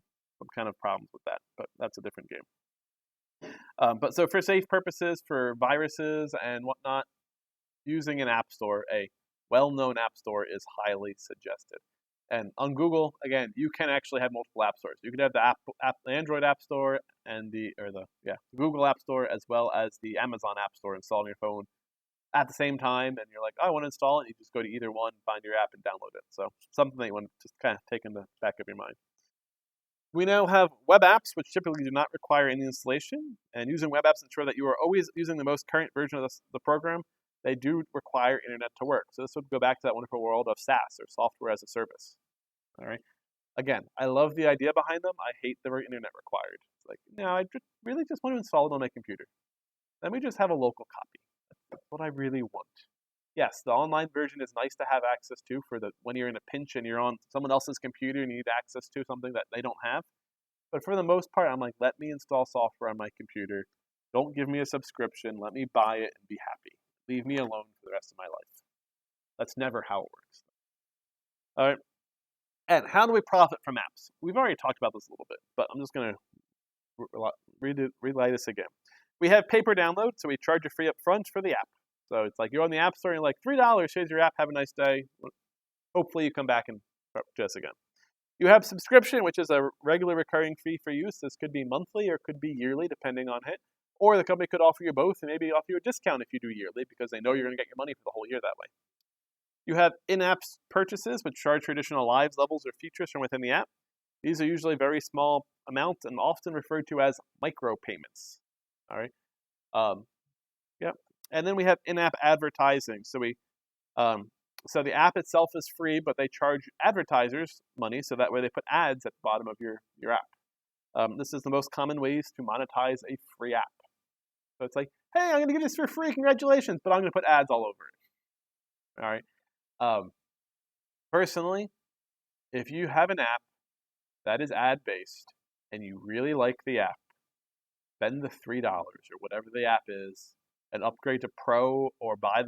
Speaker 1: kind of problems with that, but that's a different game. But so for safe purposes, for viruses and whatnot, using an app store, a well-known app store, is highly suggested. And on Google, again, you can actually have multiple app stores. You could have the Android App Store and the Google App Store, as well as the Amazon App Store installed on your phone at the same time. And you're like, oh, I want to install it. You just go to either one, find your app, and download it. So something that you want to just kind of take in the back of your mind. We now have web apps, which typically do not require any installation. And using web apps ensure that you are always using the most current version of the program. They do require internet to work. So this would go back to that wonderful world of SaaS, or software as a service. All right. Again, I love the idea behind them. I hate the word internet required. It's like, no, I really just want to install it on my computer. Let me just have a local copy. That's what I really want. Yes, the online version is nice to have access to when you're in a pinch and you're on someone else's computer and you need access to something that they don't have. But for the most part, I'm like, let me install software on my computer. Don't give me a subscription. Let me buy it and be happy. Leave me alone for the rest of my life. That's never how it works. All right. And how do we profit from apps? We've already talked about this a little bit, but I'm just going to relay this again. We have pay-per download, so we charge a fee up front for the app. So it's like you're on the App Store and you're like, $3, here's your app, have a nice day. Hopefully you come back and to us again. You have subscription, which is a regular recurring fee for use. This could be monthly or could be yearly, depending on it. Or the company could offer you both and maybe offer you a discount if you do yearly because they know you're going to get your money for the whole year that way. You have in-app purchases, which charge traditional lives, levels, or features from within the app. These are usually very small amounts and often referred to as micropayments. All right. Yeah. And then we have in-app advertising. So the app itself is free, but they charge advertisers money, so that way they put ads at the bottom of your app. This is the most common ways to monetize a free app. So it's like, hey, I'm going to give this for free, congratulations, but I'm going to put ads all over it. All right. Personally, if you have an app that is ad-based and you really like the app, spend the $3 or whatever the app is and upgrade to Pro or buy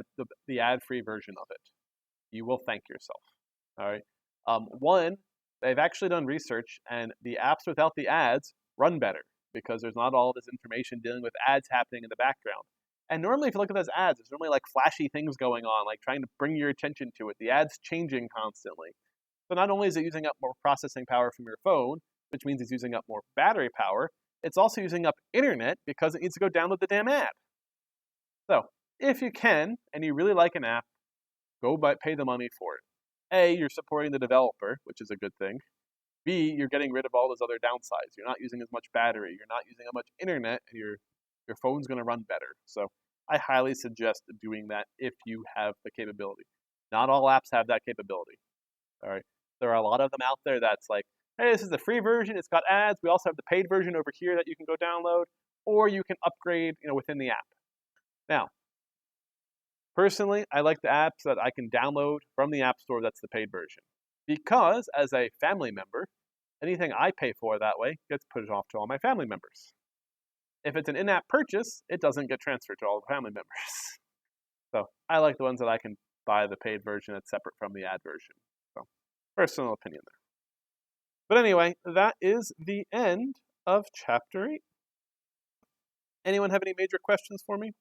Speaker 1: the ad-free version of it. You will thank yourself. All right. One, they've actually done research, and the apps without the ads run better because there's not all this information dealing with ads happening in the background. And normally, if you look at those ads, there's normally like flashy things going on, like trying to bring your attention to it. The ad's changing constantly. So not only is it using up more processing power from your phone, which means it's using up more battery power, it's also using up internet because it needs to go download the damn ad. So if you can, and you really like an app, go pay the money for it. A, you're supporting the developer, which is a good thing. B, you're getting rid of all those other downsides. You're not using as much battery. You're not using as much internet, and your phone's going to run better. So I highly suggest doing that if you have the capability. Not all apps have that capability. All right. There are a lot of them out there that's like, hey, this is the free version. It's got ads. We also have the paid version over here that you can go download, or you can upgrade, within the app. Now, personally, I like the apps that I can download from the App Store that's the paid version. Because as a family member, anything I pay for that way gets put off to all my family members. If it's an in-app purchase, it doesn't get transferred to all the family members. So I like the ones that I can buy the paid version that's separate from the ad version. So personal opinion there. But anyway, that is the end of Chapter 8. Anyone have any major questions for me?